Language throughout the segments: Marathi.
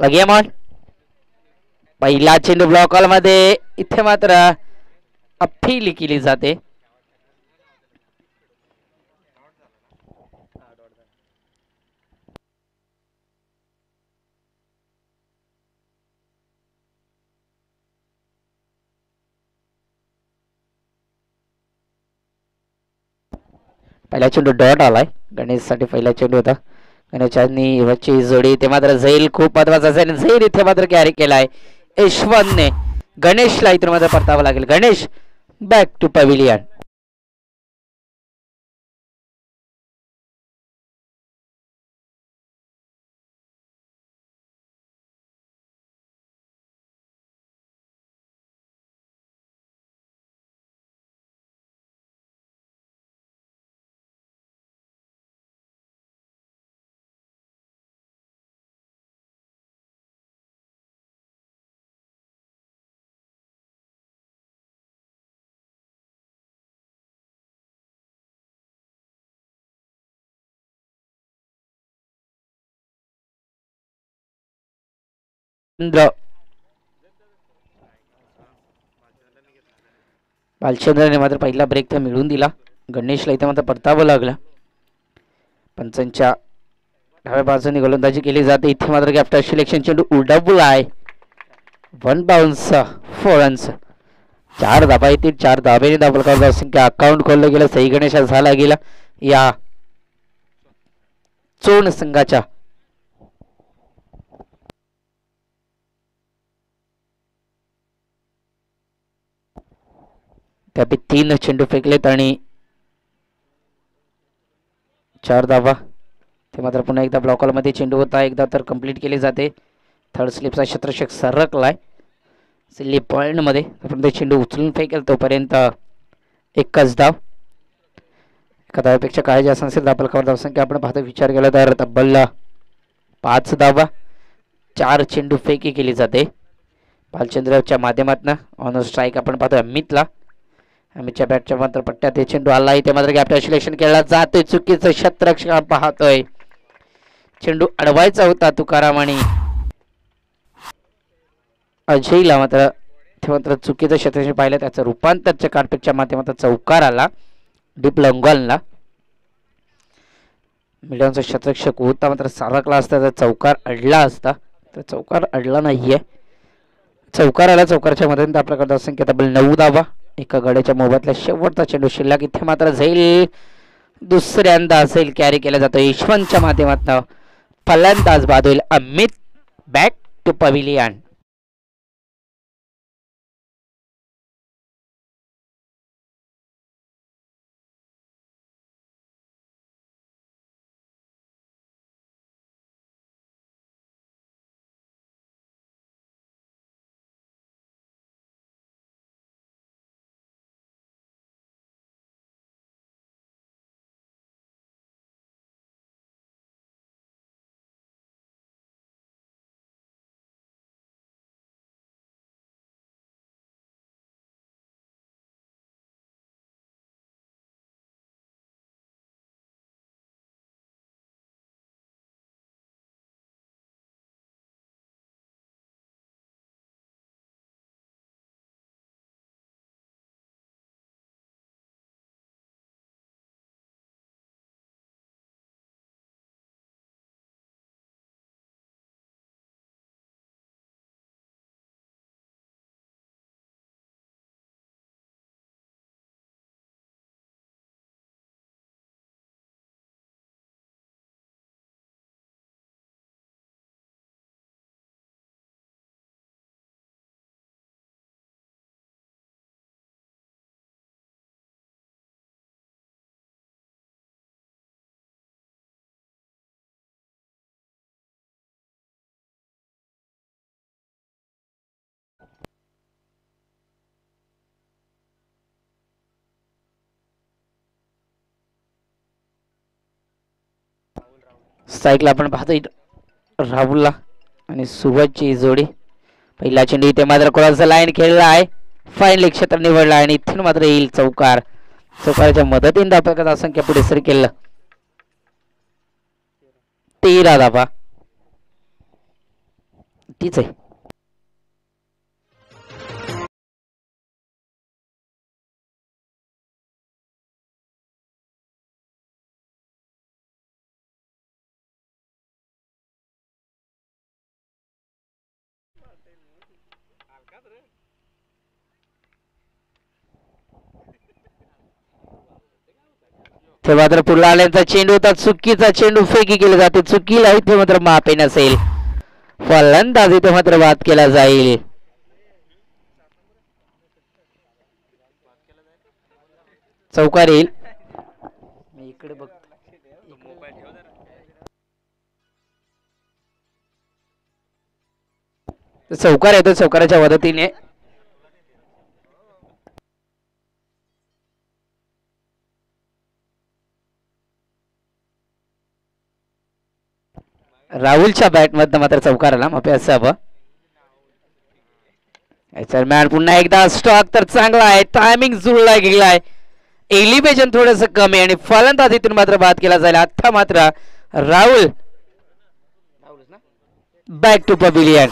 Game on. पहिला चेंडू ब्लॉक हॉल मध्ये. इथे मात्र अप्पील केली जाते. पहिला चेंडू डॉट आलाय. गणेश साठी पहिला चेंडू होता. गणेशांनी वरची जोडी ते मात्र झैल खूप महत्वाचा असेल. झैल इथे मात्र कॅरी केलाय यशवंतने. गणेशला इथून मात्र परतावं लागेल. Ganesh back to pavilion. बालचंद्रने मात्र पहिला ब्रेक तर मिळवून दिला. गणेशला इथे मात्र परतावं लागलं. पंचांच्या डाव्या बाजूने गोलंदाजी केली जाते. इथे मात्र कॅप्टन सिलेक्शन चेंडू उडवला आहे. 1 बाउन्स 4 रन्स. 4 धाबा येतील. 4 धाब्याने दाबल करत संख्या अकाउंट खोललं गेलं. सई गणेश झाला गेला या चोण संघाच्या. त्यापैकी 3 चेंडू फेकलेत आणि 4 धावा. ते मात्र पुन्हा एकदा ब्लॉक हॉल मध्ये चेंडू होता. एकदा तर कंप्लीट केली जाते. थर्ड स्लिपचा शतरक्षक सरकलाय स्लिप पॉइंट मध्ये. आपण ते चेंडू उचलून फेकेल तोपर्यंत एकच धाव. एका धावेपेक्षा काय जास्त असेल दाबल कव्हर धावसंख्या आपण पाहतो. विचार केला तर तब्बल 5 धावा. 4 चेंडू फेकी केली जाते. बालचंद्रच्या माध्यमातून ऑन स्ट्राईक आपण पाहतो अमितला. अमितच्या बॅटच्या मात्र पट्ट्यात हे चेंडू आला. इथे मात्र कॅप्टन सिलेक्शन केला जातोय. चुकीचं शतरक्षक पाहतोय. चेंडू अडवायचा होता तुकाराम आणि अजयला मात्र ते मात्र चुकीचं शतरक्षक पाहिलं. त्याचं रूपांतरच्या कार्पेटच्या माध्यमातून चौकार आला डीप लॉंगॉनला. मीडियमचा शतरक्षक होता मात्र सारकला असता तर चौकार अडला असता. तर चौकार अडला नाहीये. चौकार आला. चौकारच्या मदतीने आपल्या करता संख्या तब्बल 9 धावा. एका गड्याच्या मोबातला शेवटचा चेंडू शिल्लक. इथे मात्र झैल दुसऱ्यांदा झैल कॅरी केला जातो यशवंतच्या माध्यमातून. फलंदाज बाद होईल अमित. Back to pavilion. स्ट्राईकला आपण पाहतोय राहुलला आणि सुरजची जोडी. पहिला चेंडू इथे मात्र क्रॉस लाईन खेळला आहे. फाईन लेग क्षेत्र निवडला आणि इथून मात्र येईल चौकार. चौकाराच्या मदतीने धावपकाचा संख्या पुढे सर केलं. 13 धावा. तीच आहे. ते मात्र पुढला आल्याचा चेंडू होता, चुकीचा चेंडू फेकी केली जाते, चुकीला इथे मात्र माफी नसेल, फलंदाज इथे मात्र बाद केला जाईल. चौकार येईल. मी इकडे बघ, चौकार येतो, चौकाराच्या मदतीने राहुलच्या बॅट मधनं मात्र चौकार आला, माफी असावं. दरम्यान पुन्हा एकदा स्टॉक तर चांगला आहे, टायमिंग जुळला गेलाय, एलिव्हेशन थोडस कमी आणि फलंदाजीतून मात्र बाद केला जाईल. आता मात्र राहुल बॅक टू पॅव्हिलियन.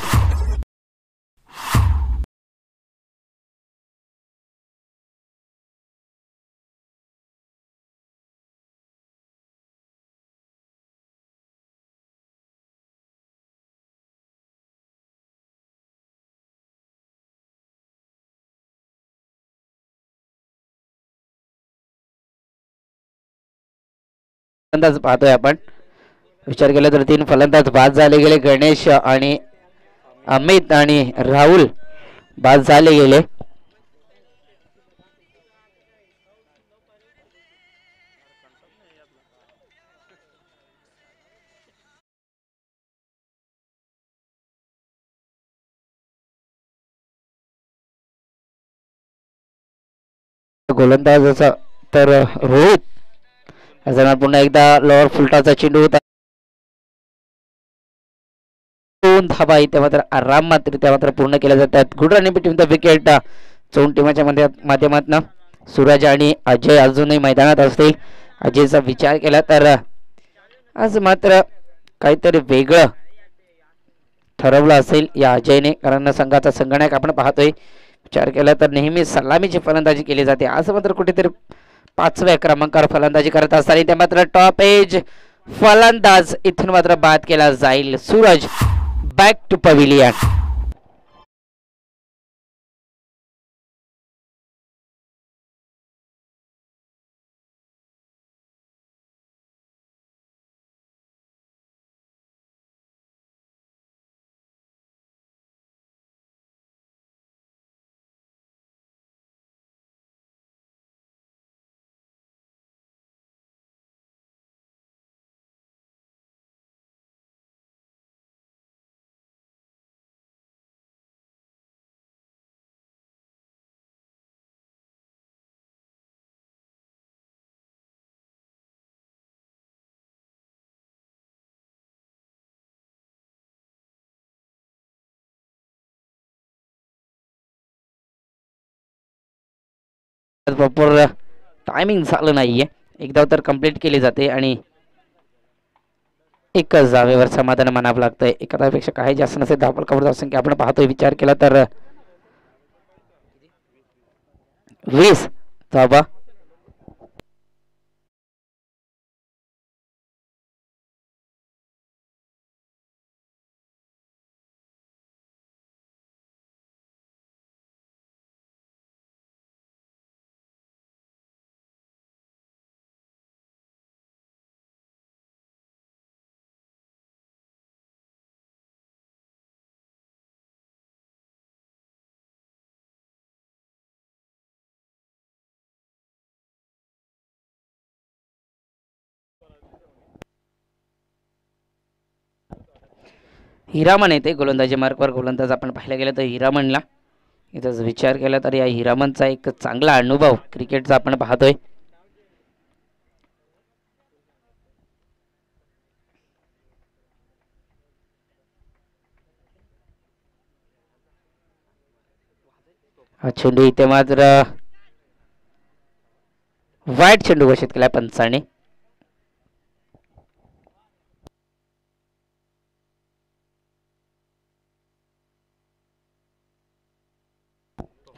फलंदाज पाहतोय आपण, विचार केला तर 3 फलंदाज बाद झाले गेले, गणेश आणि अमित आणि राहुल बाद झाले गेले. गोलंदाजाचा तर रोहित, पुन्हा एकदा लोअर फुलटाचा चेंडू होता, 2 धाबा इथे मात्र आरामात त्या मात्र पूर्ण केल्या जातात. Good running between the wicket. 2 टीमाच्या माध्यमातून सूरज आणि अजय अजूनही मैदानात असतील. अजयचा विचार केला तर आज मात्र काहीतरी वेगळं ठरवलं असेल या अजयने, कारण संघाचा संगणक आपण पाहतोय. विचार केला तर नेहमी सलामीची फलंदाजी केली जाते, आज मात्र कुठेतरी 5व्या क्रमांकावर फलंदाजी करत असताना ते मात्र टॉप एज फलंदाज इथून मात्र बाद केला जाईल. Suraj back to pavilion. Proper timing झालं नाहीये, एकदा तर कंप्लीट केली जाते आणि एकच जावेवर समाधान मानावं लागतंय. एखाद्यापेक्षा काही जास्त नसेल धावपळ कव्हर संख्या आपण पाहतोय. विचार केला तर 20 धावा. हिरामन येते गोलंदाजी मार्कवर. गोलंदाज आपण पाहायला गेलं तर हिरामनला इथं विचार केला तर या हिरामनचा एक चांगला अनुभव क्रिकेटचा आपण पाहतोय. हा चेंडू इथे मात्र वाईट चेंडू घोषित केला पंचाने.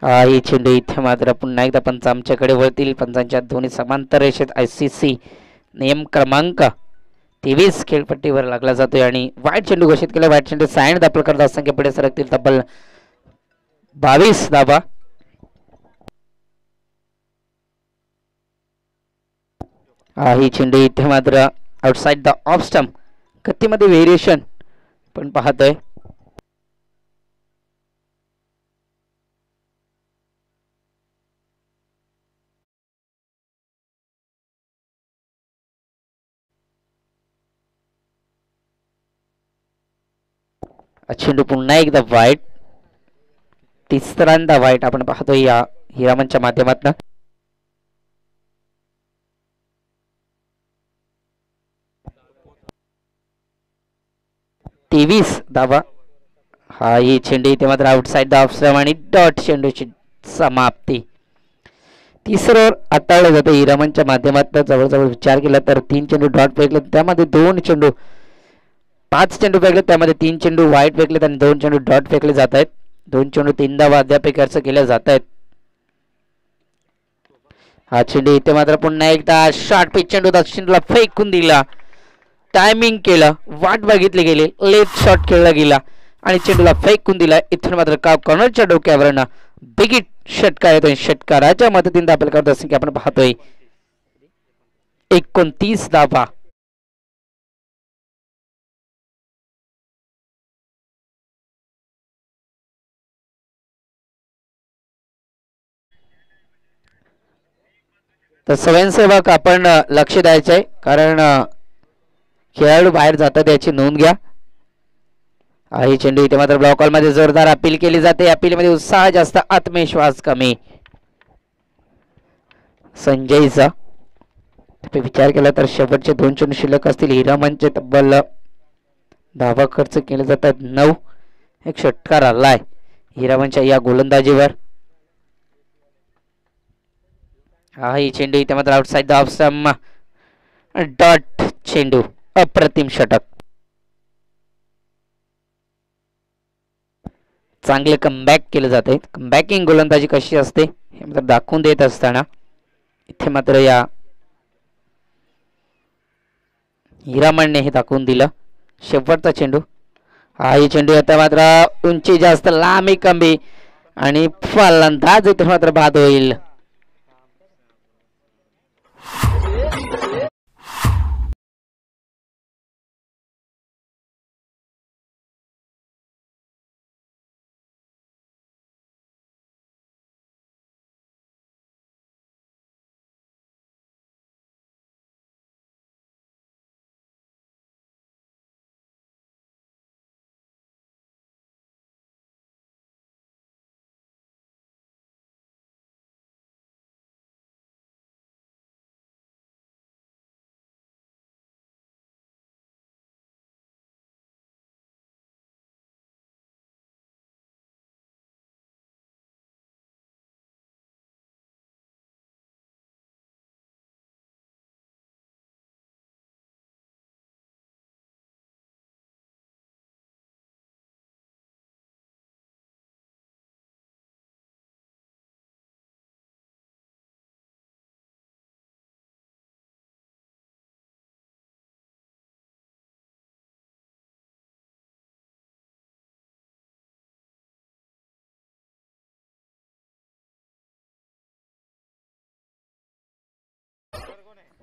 ही चेंडू इथे मात्र पुन्हा एकदा पंच आमच्याकडे वळतील. पंचांच्या दोन्ही समांतर रेषेत ICC नियम क्रमांक 23 खेळपट्टीवर लागला जातोय आणि वाईट चेंडू घोषित केला. वाईट चेंडू सायन दाखल करत असंख्य पुढे सरकतील. तब्बल 22 धावा. ही चेंडू इथे मात्र आउटसाइड द ऑफ स्टंप. गतीमध्ये व्हेरिएशन पण पाहतोय. चेंडू पुन्हा एकदा वाईट. तिसऱ्यांदा वाईट आपण पाहतोय या हिरामनच्या माध्यमातून. तेवीस धावा. ही चेंडू इथे मात्र आउटसाइड द ऑफ स्टंप आणि डॉट चेंडूची समाप्ती. तिसरं ओव्हर हाताळलं जातं हिरामनच्या माध्यमातून. जवळजवळ विचार केला तर 3 चेंडू डॉट फेकले, त्यामध्ये 2 चेंडू 5 चेंडू फेकले, त्यामध्ये 3 चेंडू वाईट फेकलेत आणि 2 चेंडू डॉट फेकले जात आहेत. 2 चेंडू 3 धावा अद्याप खर्च केल्या जात आहेत. हा चेंडू इथे मात्र पुन्हा एकदा शॉर्ट पिच चेंडू चेंडूला फेकून दिला. टायमिंग केलं, वाट बघितली गेली, लेट शॉट खेळला गेला आणि चेंडूला फेकून दिला. इथून मात्र काव कॉर्नरच्या डोक्यावरनं बिगिट षटकार येतोय. षटकाराच्या मदतीने दाखल करत असं की आपण पाहतोय 29 धावा. तर स्वयंसेवक आपण लक्ष द्यायचंय, कारण खेळाडू बाहेर जातात याची नोंद घ्या. ही चेंडू इथे मात्र ब्लॉक हॉल मध्ये जोरदार अपील केली जाते. अपील मध्ये उत्साह जास्त, आत्मविश्वास कमी. संजयचा विचार केला तर शेवटचे 2 चेंडू शिल्लक असतील. हिरामनचे तब्बल धावा खर्च केले जातात 9. एक षटकार आलाय हिरामनच्या या गोलंदाजीवर. ही चेंडू इथे मात्र outside the off stump. Dot चेंडू. अप्रतिम षटक. चांगले कमबॅक केले जाते. कमबॅकिंग गोलंदाजी कशी असते हे मात्र दाखवून देत असताना इथे मात्र या हिरामनने हे दाखवून दिलं. शेवटचा चेंडू. ही चेंडू आता मात्र उंची जास्त, लांबी कमी आणि फलंदाज इथे मात्र बाद होईल.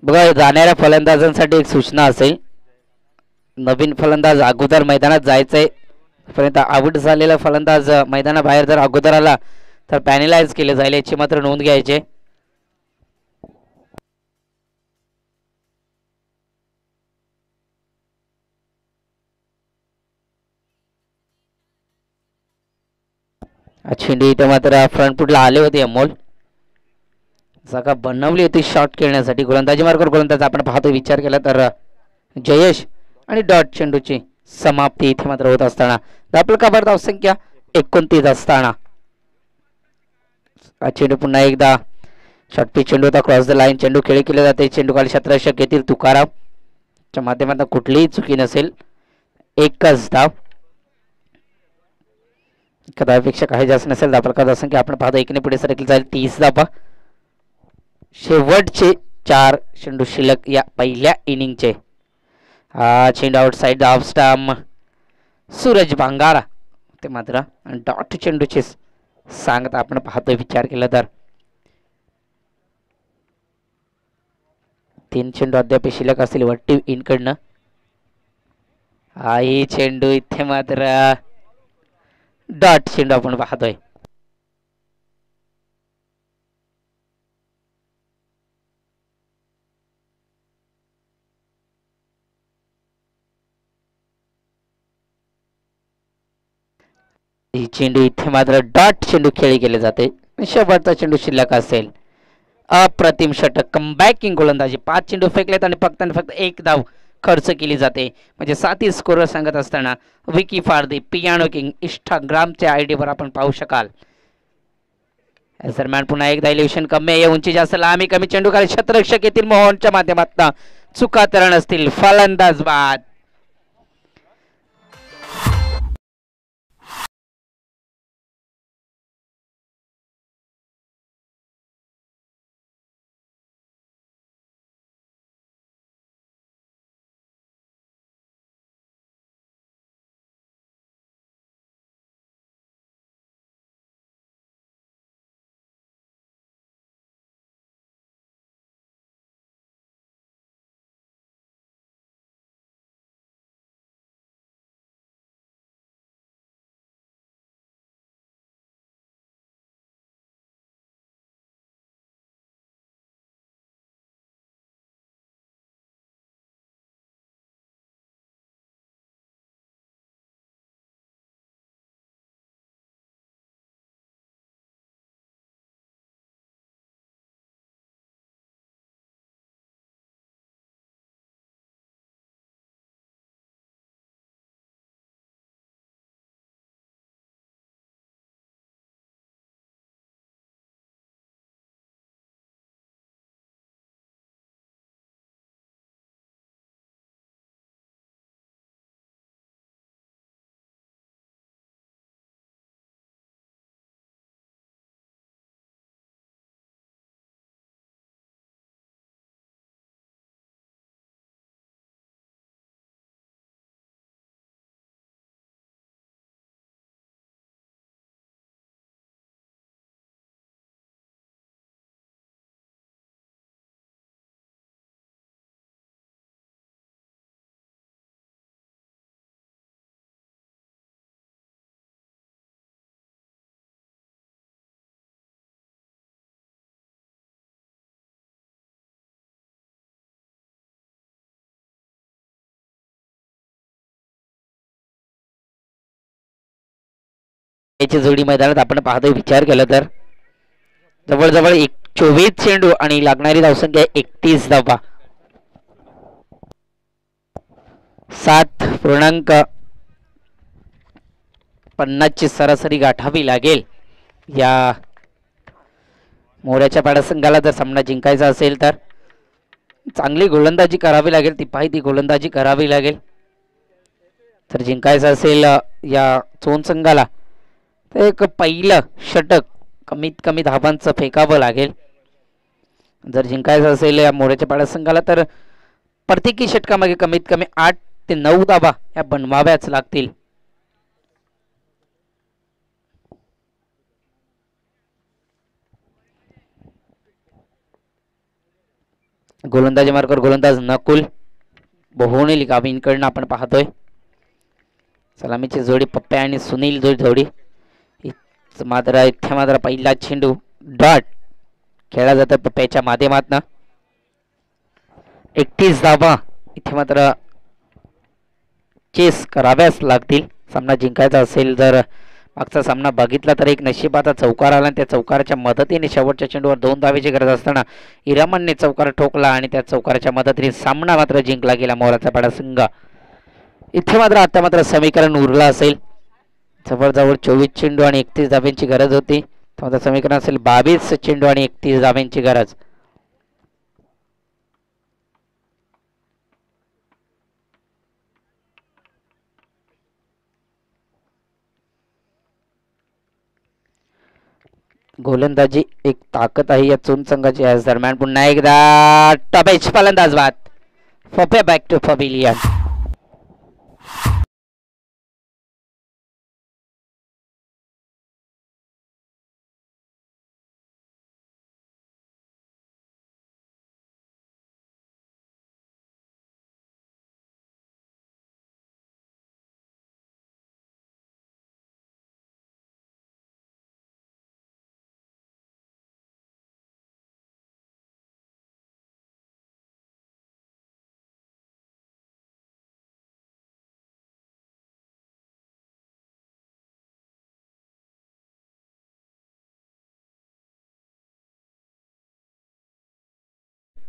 बघा, जाणाऱ्या फलंदाजांसाठी एक सूचना असेल. नवीन फलंदाज अगोदर मैदानात जायचंय. पर्यंत आउट झालेला फलंदाज मैदानाबाहेर जर अगोदर आला तर पॅनलाइज केले जाईल, याची मात्र नोंद घ्यायची. चेंडू इथे मात्र फ्रंट फुटला आले होते अमोल. जागा बनवली होती शॉट खेळण्यासाठी. गोलंदाजी मार्गावर गोलंदाज आपण पाहतो. विचार केला तर जयेश आणि डॉट चेंडूची समाप्ती इथे मात्र होत असताना दाखल काबाड धाव संख्या 29 असताना चेंडू पुन्हा एकदा शॉर्ट पिच चेंडू होता. क्रॉस द लाईन चेंडू खेळी केले जाते. चेंडू खाली क्षेत्ररक्षक येतील तुकाराम च्या माध्यमातून कुठलीही चुकी नसेल. एकच धाव. एका धावेपेक्षा काही जास्त नसेल धावफलकाचा असंख्य आपण पाहतो एकने पुढे सरकली जाईल 30 धावा. शेवटचे 4 चेंडू शिल्लक या पहिल्या इनिंगचे. हा चेंडू outside off stump. Suraj Bhangara ते मात्र डॉट चेंडूचे सांगता आपण पाहतोय विचार केला तर. 3 चेंडू अद्याप शिल्लक असतील वट्टी इनकडनं. हाही चेंडू इथे मात्र डॉट चेंडू आपण पाहतोय. ही चेंडू इथे मात्र डॉट चेंडू खेळी केले जाते. शेवटचा चेंडू शिल्लक असेल. अप्रतिम षटक कमबॅकिंग गोलंदाजी. 5 चेंडू फेकलेत आणि फक्त एक धाव खर्च केली जाते. म्हणजे 7 स्कोर सांगत असताना विकी फार्दी पियानो किंग इंस्टाग्रामच्या आयडी वर आपण पाहू शकाल. दरम्यान पुन्हा एकदा इलेव्हन कमी आहे. उंची जास्त लांबी कमी चेंडू खाली क्षेत्ररक्षक येतील मोहनच्या माध्यमातून चुका तरण असतील. फलंदाज बाद. याची जोडी मैदानात आपण पाहतोय विचार केला तर जवळजवळ 24 चेंडू आणि लागणारी धावसंख्या 31 धावा. 7.50 ची सरासरी गाठावी लागेल. या मोऱ्याच्या पाडा संघाला जर सामना जिंकायचा असेल तर चांगली गोलंदाजी करावी लागेल. ती गोलंदाजी करावी लागेल. तर जिंकायचं असेल या चोन संघाला तर एक पहिलं षटक कमीत कमी धावांचं फेकावं लागेल. जर जिंकायचं असेल या मोऱ्याच्या पाडा संघाला तर प्रत्येकी षटकामागे कमीत कमी 8 ते 9 धावा या बनवाव्याच लागतील. गोलंदाजी मार्गावर गोलंदाज नकुल बहुने गावींकडनं आपण पाहतोय. सलामीची जोडी पप्प्या आणि सुनील जोडी मात्र इथे मात्र पहिला चेंडू डॉट खेळला जातो पप्प्याच्या माध्यमातून. 31 धावा इथे मात्र चेस कराव्याच लागतील सामना जिंकायचा असेल. जर मागचा सामना बघितला तर एक नशिबाचा चौकार आला आणि त्या चौकाराच्या मदतीने शेवटच्या चेंडूवर 2 धावेची गरज असताना इरामनने चौकार ठोकला आणि त्या चौकाराच्या मदतीने सामना मात्र जिंकला गेला मोराचा पाडा संघ. इथे मात्र आता मात्र समीकरण उरलं असेल. जवळजवळ 24 चेंडू आणि 31 धाब्यांची गरज होती. तर समीकरण असेल 22 चेंडू आणि 31 धाब्यांची गरज. गोलंदाजी एक ताकद आहे या चोन संघाची. आज दरम्यान पुन्हा एकदा टॉपेज फलंदाज बाद. फपे बॅक टू पवेलियन.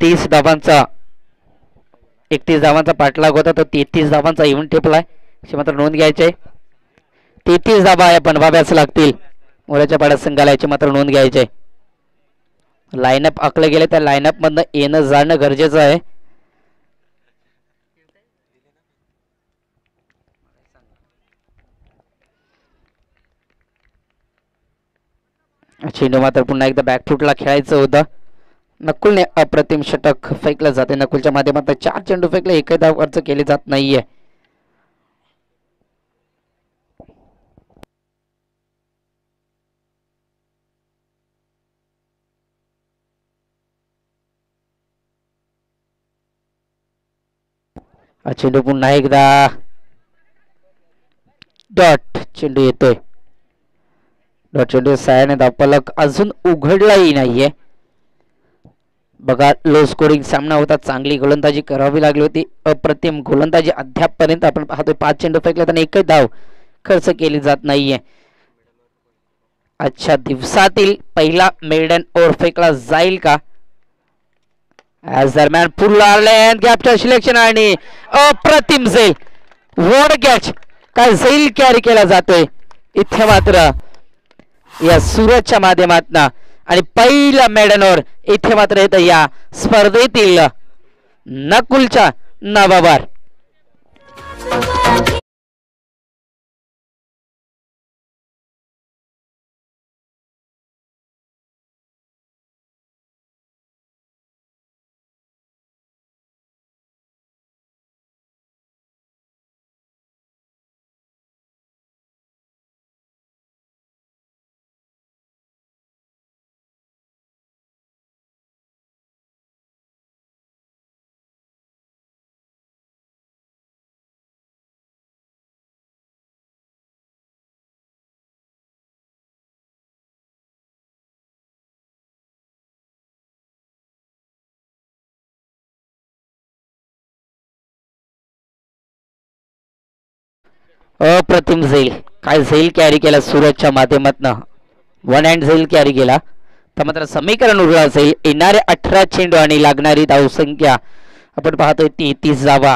तीस धावांचा 31 धावांचा पाठलाग होता तो 33 धावांचा येऊन ठेपलाय. अशी मात्र नोंद घ्यायची आहे. 33 धावा आहे पण व्हाव्याच लागतील मोऱ्याच्या पाड्यात संघाला, याची मात्र नोंद घ्यायची आहे. लाईनअप आखले गेले त्या लाईनअप मधनं येणं जाणं गरजेचं आहे. चेंडू मात्र पुन्हा एकदा बॅकफुटला खेळायचं होतं. नकुलने अप्रतिम षटक फेकलं जाते. नकुलच्या माध्यमातून 4 चेंडू फेकले, एकही धाव खर्च केली जात नाहीये. चेंडू पुन्हा एकदा डॉट चेंडू येतोय. डॉट चेंडू सायाने धावफलक अजून उघडलाही नाहीये. बघा लो स्कोरिंग सामना होता. चांगली गोलंदाजी करावी लागली होती. अप्रतिम गोलंदाजी अद्यापपर्यंत आपण पाहतोय. 5 चेंडू फेकले तर एकही धाव खर्च केली जात नाहीये. आजच्या दिवसातील पहिला मेडन ओव्हर फेकला जाईल का? आज दरम्यान पुढला गॅपचं सिलेक्शन आणि अप्रतिम झेल वॉड कॅच काय झेल कॅरी केला जातोय इथे मात्र या सूरजच्या माध्यमातून. आणि पहिला मेडन ओव्हर इथे मात्र येतं या स्पर्धेतील नकुलच्या नावावर. अप्रतिम झेल काय झेल कॅरी केला सूरजच्या माध्यमातून. 1 हँड झेल कॅरी केला. तर मात्र समीकरण उरलं असेल. येणारे 18 चेंडू आणि लागणारी धावसंख्या आपण पाहतोय 33 धावा.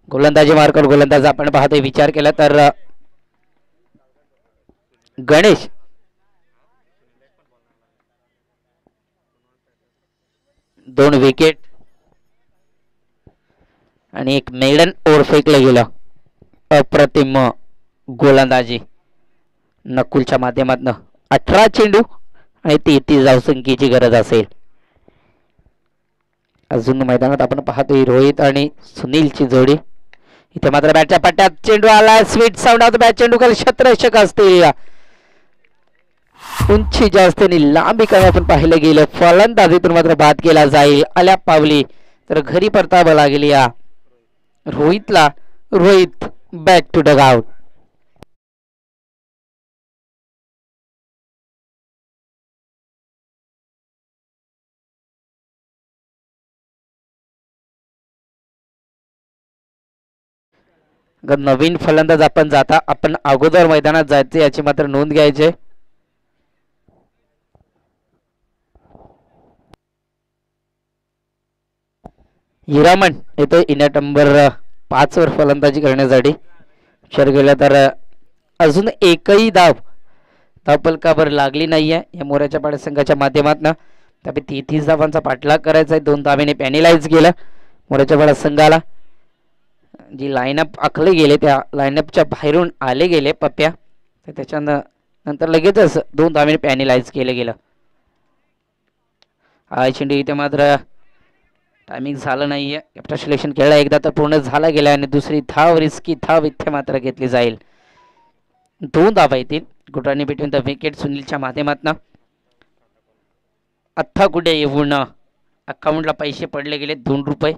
गोलंदाजी मार्कर गोलंदाज आपण पाहतोय. विचार केला तर गणेश दोन विकेट आणि एक मेडन ओव्हर फेकलं गेलं. अप्रतिम गोलंदाजी नकुलच्या माध्यमातून. 18 चेंडू आणि 33 धावसंख्येची गरज असेल. अजून मैदानात आपण पाहतोय रोहित आणि सुनीलची जोडी. इथे मात्र बॅटच्या पट्ट्यात चेंडू आला. Sweet sound of the bat. चेंडू खाली शतरक्षक असतील. उंची जास्त आणि लांबी कमी आपण पाहिलं गेलं. फलंदाजीतून मात्र बाद केला जाईल. आल्या पावली तर घरी परतावं लागेल या रोहितला. Rohit back to dugout. नवीन फलंदाज आपण जाता आपण अगोदर मैदानात जायचे याची मात्र नोंद घ्यायची. हिरामन येतो इंडिया नंबर 5 वर फलंदाजी करण्यासाठी. विचार केला तर अजून एकही धावफलकावर लागली नाहीये या मोऱ्याच्या पाड्या संघाच्या माध्यमातून. त्यापैकी 33 धावांचा पाठलाग करायचा आहे. 2 धावेने पॅनलाइज केलं मोऱ्याच्या पाड्या संघाला. जी लाईनअप आखले गेले त्या लाईनअपच्या बाहेरून आले गेले पप्प्या. तर त्याच्यानं नंतर लगेचच 2 धावेने पॅनिलाइज केलं गेलं. हा चेंडू इथे मात्र टायमिंग झालं नाहीये. कॅप्टन्सिलेशन खेळला एकदा तर पूर्ण झाला गेला आणि दुसरी धाव रिस्की धाव इथे मात्र घेतली जाईल. 2 धावा येतील. गुटानी बिटवीन द विकेट सुनीलच्या माध्यमातून. अथ्था गुडे येऊन अकाउंटला पैसे पडले गेले 2 रुपये.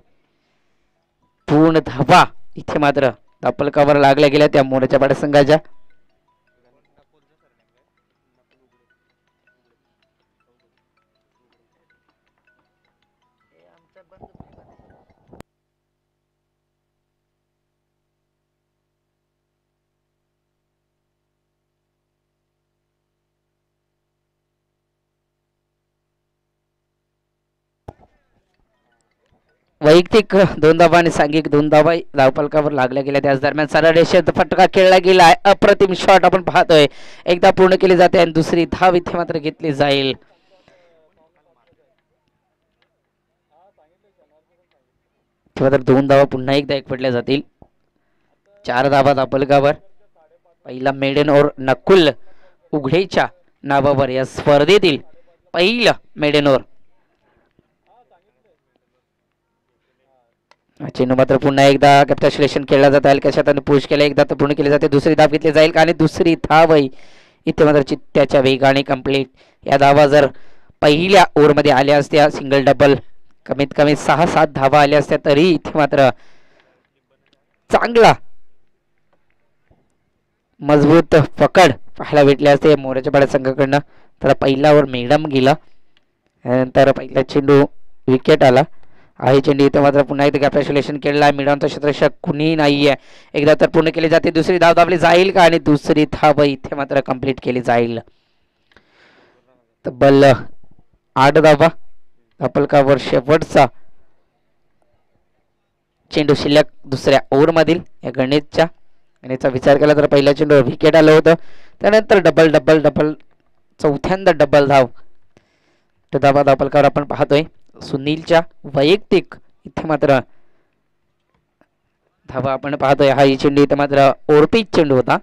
पूर्ण धावा इथे मात्र धापलकावर लागल्या गेल्या त्या मोराच्या पाड्या संघाच्या. वैयक्तिक 2 धावा आणि सांघिक 2 धावा धावफलकावर लागल्या गेल्या. त्याच दरम्यान सरळ रेषेत फटका खेळला गेलाय. अप्रतिम शॉट आपण पाहतोय. एकदा पूर्ण केली जाते आणि दुसरी धाव इथे मात्र घेतली जाईल. मात्र 2 धावा पुन्हा एकदा एकवटल्या जातील. 4 धावा धापलकावर. पहिला मेडन ओव्हर नकुल उघडेच्या नावावर या स्पर्धेतील पहिलं मेडन ओव्हर. चेंडू मात्र पुन्हा एकदा कॅप्टन्सिलेशन खेळला जात आहे. कशात पुश केला एकदा तर पूर्ण केली जाते. दुसरी धाव घेतली जाईल का आणि दुसरी धाव इथे मात्र चित्त्याच्या वेगाने कंप्लीट. या धावा जर पहिल्या ओव्हरमध्ये आल्या असत्या सिंगल डबल कमीत कमी 6-7 धावा आल्या असत्या तरी इथे मात्र चांगला मजबूत पकड पाहायला भेटले असते मोराच्या पाड्या संघाकडनं. तर पहिला ओव्हर मॅडम गेला. त्यानंतर पहिला चेंडू विकेट आला आहे. चेंडू इथे मात्र पुन्हा एकदा कॅप्टन्सिलेशन केलेला आहे. मिडॉनचा क्षेत्ररक्षक कुणी नाहीये. एकदा तर पूर्ण केली जाते. दुसरी धाव दाबली जाईल का आणि दुसरी धाव इथे मात्र कंप्लीट केली जाईल. तब्बल 8 धावा धापलकावर शेवटचा चेंडू शिल्लक दुसऱ्या ओव्हरमधील या गणेशच्या. गणेशचा विचार केला तर पहिल्या चेंडूवर विकेट आलं होतं. त्यानंतर डबल डबल डबल चौथ्यांदा डबल धाव धावा धापलकावर आपण पाहतोय. सुनीलच्या वैयक्तिक इथे मात्र धावा आपण पाहतोय. हा चेंडू इथे मात्र ओरपीच चेंडू होता.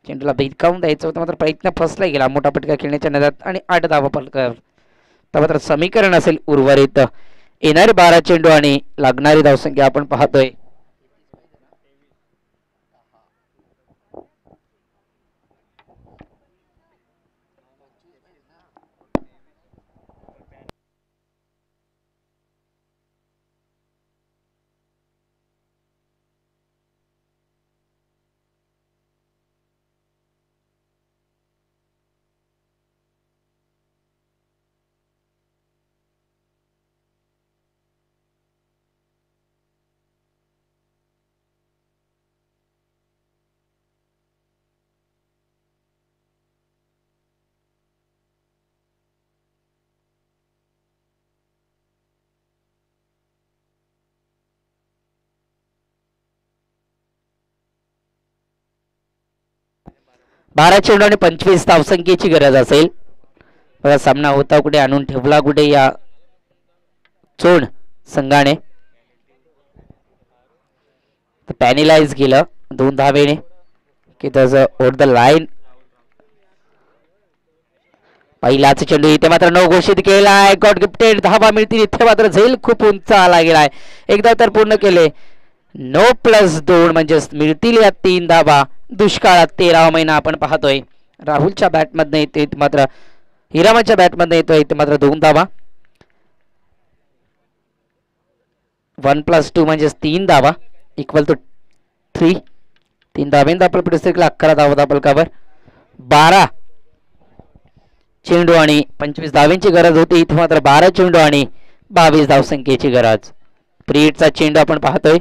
चेंडूला भिरकावून द्यायचं होतं मात्र प्रयत्न फसला गेला मोठा फटका खेळण्याच्या नजरात आणि 8 धावा पलकावर. तर मात्र समीकरण असेल उर्वरित. येणारे 12 चेंडू आणि लागणारी धावसंख्या आपण पाहतोय. बारा चेंडू आणि 25 धावसंख्येची गरज असेल. बघा सामना होता कुठे आणून ठेवला कुठे या चोण संघाने. पॅनिलाइज केलं 2 धावेने की त्याचं ओव्हर द लाईन. पहिलाच चेंडू इथे मात्र नो घोषित केलाय. गॉड गिफ्टेड धावा मिळतील. इथे मात्र झेल खूप उंच आला गेलाय. एकदा तर पूर्ण केले. 9+2 म्हणजेच मिळतील या 3 धावा. दुष्काळात 13वा महिना आपण पाहतोय. राहुलच्या बॅटमधनं येते मात्र हिरामाच्या बॅटमधनं येतोय इथे मात्र 2 धावा. 1+2 म्हणजेच 3 धावा इक्वल टू 3. 3 धावेंत आपण पुढे 11 धावा धापलकावर. 12 चेंडू आणि 25 धावेंची गरज होती. इथे मात्र 12 चेंडू आणि 22 धावसंख्येची गरज. प्रीटचा चेंडू आपण पाहतोय.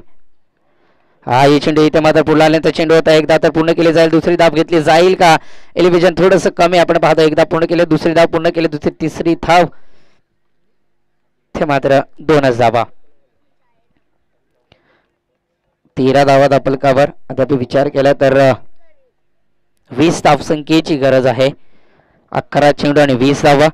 हा हे चेंडू इथे मात्र पुढला आल्यानंतर चेंडू होता. एकदा तर पूर्ण केली जाईल. दुसरी धाव घेतली जाईल का. एलिव्हेशन थोडंसं कमी आपण पाहतो. एकदा पूर्ण केले दुसरी धाव पूर्ण केली दुसरी तिसरी धाव इथे मात्र 2च धावा. 13 धावा धापलकावर. आता मी विचार केला तर 20 धावसंख्येची गरज आहे. 11 चेंडू आणि 20 धावा.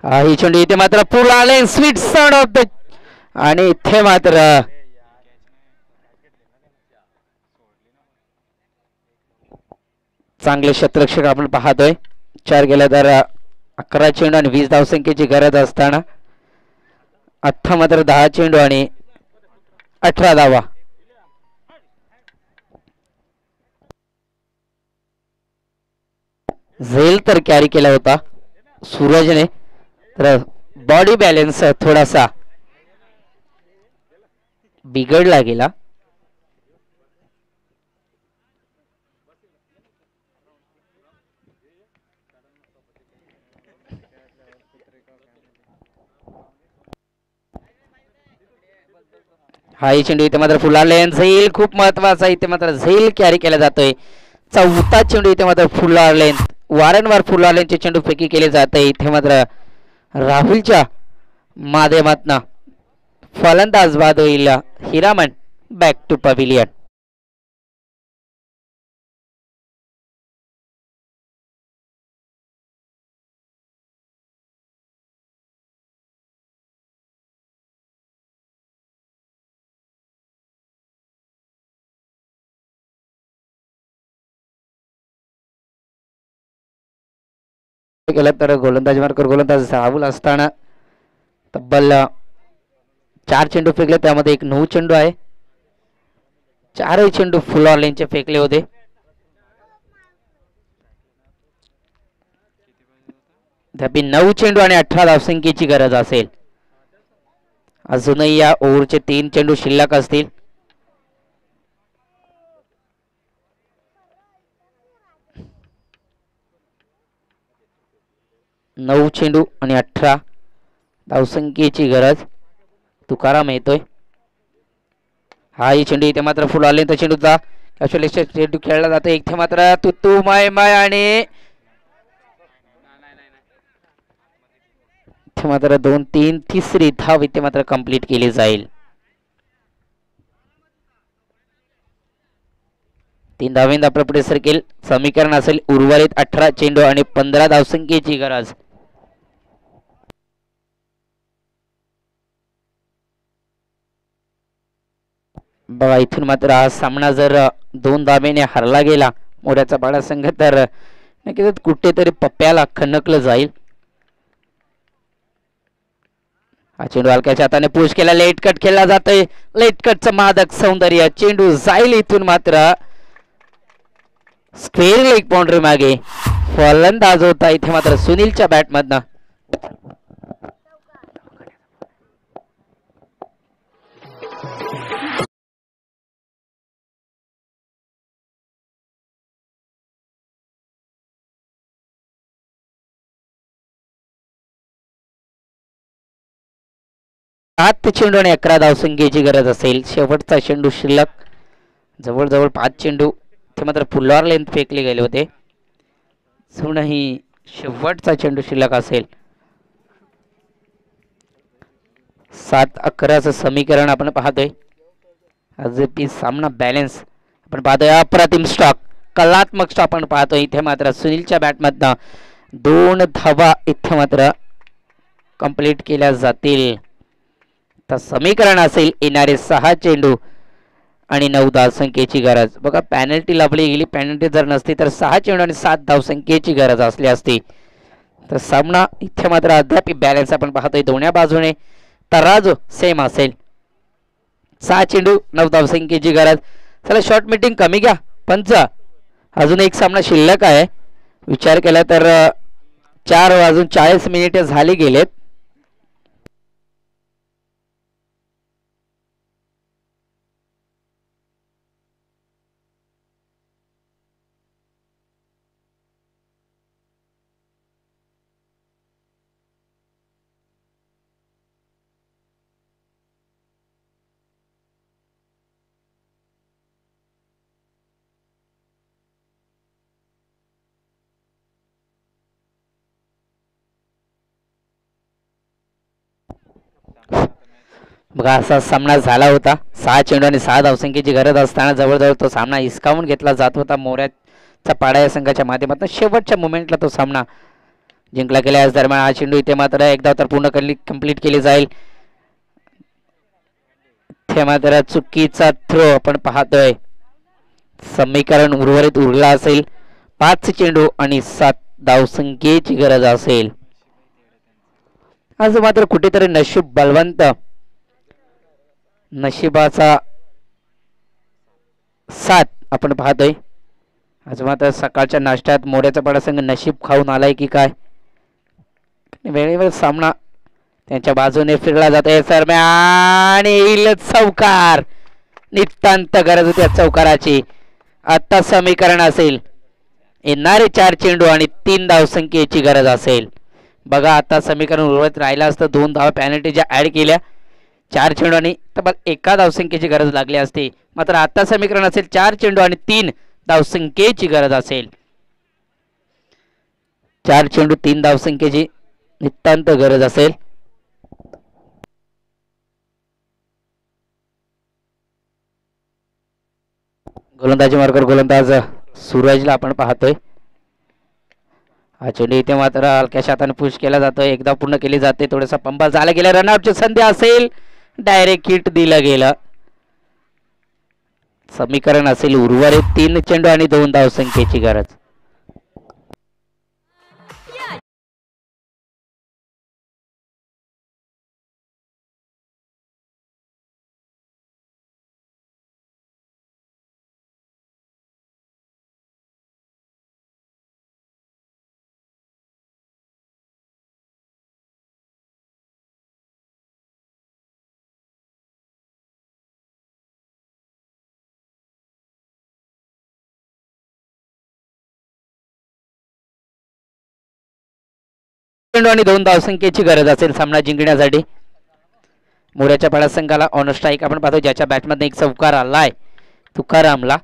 ही चेंडू इथे मात्र पुल आले स्वीट साउंड ऑफ द आणि इथे मात्र चांगले क्षेत्ररक्षक आपण पाहतोय. 4 गेल्या तर 11 चेंडू आणि 20 धावसंख्येची गरज असताना आता मात्र 10 चेंडू आणि 18 धावा. झेल तर कॅरी केला होता सूरजने, तर बॉडी बॅलन्स थोडासा बिघडला गेला. हा चेंडू इथे मात्र फुलारलेन झेल खूप महत्वाचा इथे मात्र झेल कॅरी केला जातोय. चौथा चेंडू इथे मात्र फुलारलेन वारंवार फुलारलेनचे चेंडू फेकी केले जाते. इथे मात्र राहुलच्या माध्यमातून फलंदाज बाद होईल हिरामन. Back to pavilion. केलं तर गोलंदाज मार्कर गोलंदाज राहुल असताना तब्बल 4 चेंडू फेकले, त्यामध्ये एक 9 चेंडू आहे. 4ही चेंडू फुल ऑर्लेनचे फेकले होते. तथापि 9 चेंडू आणि 18 धावसंख्येची गरज असेल. अजूनही या ओव्हरचे 3 चेंडू शिल्लक असतील. नऊ चेंडू आणि 18 धावसंख्येची गरज. तुकाराम येतोय. हाही चेंडू इथे मात्र फुल आले तर चेंडूचा चेंडू खेळला जातो. इथे मात्र तुतू माय माय आणि इथे मात्र 2-3 तिसरी धाव इथे मात्र कंप्लीट केली जाईल. 3 धावेंत आपलं पुढे सरकेल समीकरण असेल. उर्वरित 18 चेंडू आणि 15 धावसंख्येची गरज. बघा इथून मात्र हा सामना जर 2 धावेने हरला गेला मोऱ्याचा पाडा संघ तर नक्कीच कुठेतरी पप्प्याला खणकलं जाईल. हा चेंडू हलक्याच्या हाताने पुश केला. लेट कट खेळला जातोय. लेट कटचं मादक सौंदर्य. चेंडू जाईल इथून मात्र स्क्वेअर लेग बाउंड्री मागे. फलंदाज होता इथे मात्र सुनीलच्या बॅटमधनं. सात चेंडू आणि 11 धावसंख्येची गरज असेल. शेवटचा चेंडू शिल्लक. जवळजवळ 5 चेंडू ते मात्र फुल्लॉर लेंथ फेकले गेले होते. ही शेवटचा चेंडू शिल्लक असेल. 7-11चं समीकरण आपण पाहतोय. अजूनही सामना बॅलन्स आपण पाहतोय. अप्रतिम स्टॉक कलात्मक स्टॉक आपण पाहतोय. इथे मात्र सुनीलच्या बॅटमधनं 2 धावा इथे मात्र कंप्लीट केल्या जातील. तर समीकरण असेल येणारे 6 चेंडू आणि 9 धावसंख्येची गरज. बघा पॅनल्टी लाभली गेली. पॅनल्टी जर नसती तर 6 चेंडू आणि 7 धावसंख्येची गरज असली असती. तर सामना इथे मात्र अद्याप बॅलन्स आपण पाहतोय. दोन्ही बाजूने तराजू सेम असेल. 6 चेंडू 9 धावसंख्येची गरज. चला शॉर्ट मीटिंग कमी घ्या पंच. अजून एक सामना शिल्लक आहे. विचार केला तर 4:40 झाली गेलेत. बघा असा सामना झाला होता. 6 चेंडू आणि 6 धावसंख्येची गरज असताना जवळजवळ तो सामना हिसकावून घेतला जात होता मोऱ्याचा पाडा या संघाच्या माध्यमातून. शेवटच्या मोमेंटला तो सामना जिंकला गेला. याच दरम्यान हा चेंडू इथे मात्र एकदा तर पूर्ण कंप्लीट केली जाईल. इथे मात्र चुकीचा थ्रो आपण पाहतोय. समीकरण उर्वरित उरला असेल 5 चेंडू आणि 7 धावसंख्येची गरज असेल. आज मात्र कुठेतरी नशीब बलवंत, नशिबाचा साथ आपण पाहतोय. आज मात्र सकाळच्या नाश्त्यात मोऱ्याचा पडासंघ नशीब खाऊन आलाय की काय. वेळेवर सामना त्यांच्या बाजूने फिरला जातोय. सरम्यान येईल चौकार. नितांत गरज होती चौकाराची. आता समीकरण असेल येणारे 4 चेंडू आणि 3 धावसंख्येची गरज असेल. बघा आता समीकरण उर्वरित राहिलं असतं. 2 धावा पॅनल्टीच्या ऍड केल्या. 4 चेंडू आणि तब्बल 1 धावसंख्येची गरज लागली असते. मात्र आता समीकरण असेल 4 चेंडू आणि 3 धावसंख्येची गरज असेल. 4 चेंडू 3 धावसंख्येची नितांत गरज असेल. गोलंदाजी मार्कर गोलंदाज सूरजला आपण पाहतोय. हा चेंडू इथे मात्र हलक्याशा हाताने पुश केला जातोय. एकदा पूर्ण केली जाते. थोडासा पंबा झाला गेला. रनआउटची संधी असेल. डायरेक्ट हिट दिलं गेलं. समीकरण असेल उर्वरित 3 चेंडू आणि 2 धावसंख्येची गरज. चेंडू आणि 2 धावसंख्येची गरज असेल सामना जिंकण्यासाठी. मोऱ्याच्या पाडा संघाला ऑन स्ट्राईक आपण पाहतो. ज्याच्या बॅटमध्ये एक चौकार आलाय तुकारामला.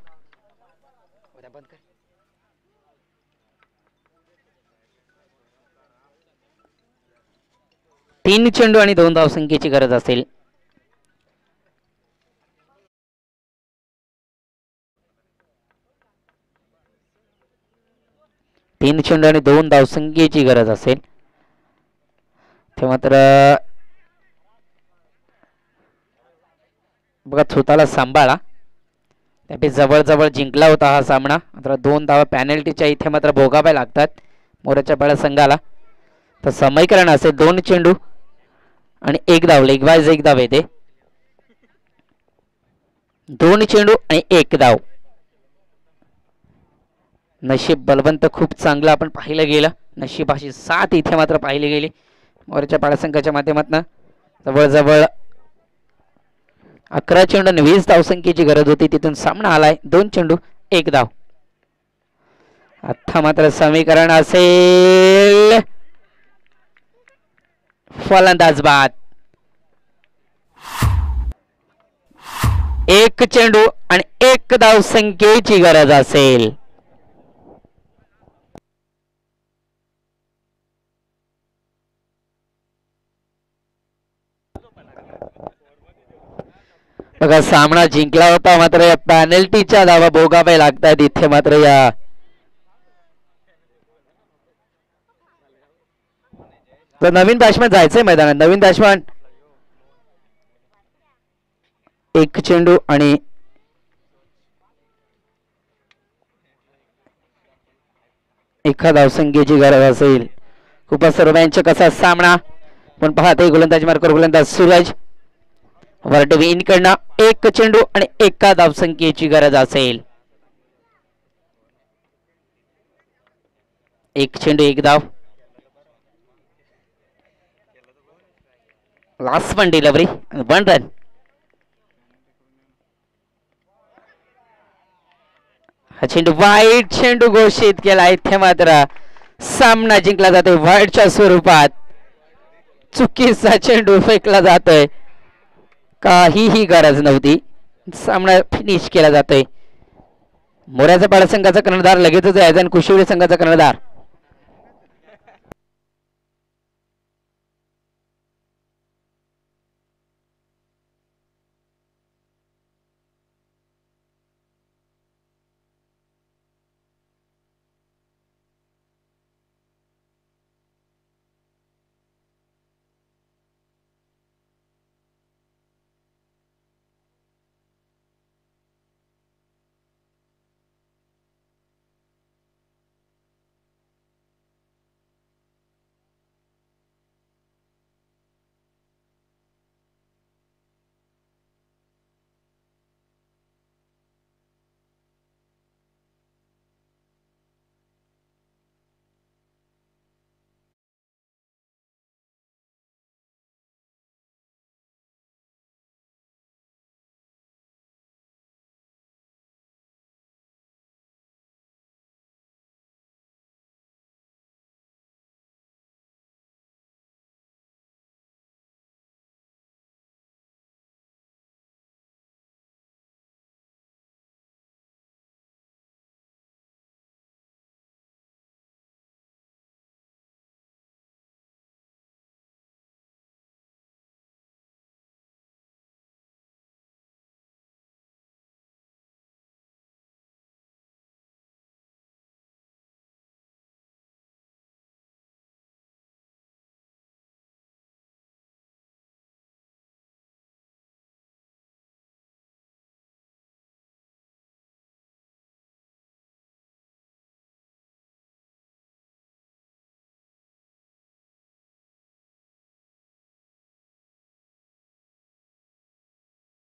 3 चेंडू आणि 2 धावसंख्येची गरज असेल. तीन चेंडू आणि 2 धावसंख्येची गरज असेल. ते मात्र बघा स्वतःला सांभाळा. त्यापैकी जवळ जिंकला होता हा सामना. मात्र 2 धावा पॅनल्टीच्या इथे मात्र भोगाव्या लागतात मोऱ्याच्या पाडा संघाला. तर समीकरण असेल 2 चेंडू आणि 1 धाव. लेग वाईज 1 धाव येते. 2 चेंडू आणि 1 धाव. नशीब बलवंत खूप चांगलं आपण पाहिलं गेलं. नशिबाची साथ इथे मात्र पाहिली गेली मोऱ्याच्या पाडा संघाच्या माध्यमातून. जवळ 11 चेंडू आणि 20 धावसंख्येची गरज होती. तिथून सामना आलाय 2 चेंडू 1 धाव. आता मात्र समीकरण असेल फलंदाज बाद. 1 चेंडू आणि 1 धावसंख्येची गरज असेल. बघा सामना जिंकला होता मात्र या पॅनल्टीच्या धावा भोगाव्या लागतात इथे मात्र. या तर नवीन बॅट्समॅन जायचंय मैदानात. नवीन बॅट्समॅन 1 चेंडू आणि 1 धावसंख्येची गरज असेल. खूपच सर्वांचा कसा सामना पण पाहते. गोलंदाजी मार्कर गोलंदाज सूरज वरटवी इनकडनं 1 चेंडू आणि 1 धावसंख्येची गरज असेल. 1 चेंडू 1 धाव. Last one delivery 1 run. हा चेंडू वाईट चेंडू घोषित केला. इथे मात्र सामना जिंकला जातोय वाईटच्या स्वरूपात. चुकीचा चेंडू फेकला जातोय. काहीही गरज नव्हती. सामना फिनिश केला जातोय. मोऱ्याचा पाडा संघाचा कर्णधार लगेचच यायचा आणि कुशिवडे संघाचा कर्णधार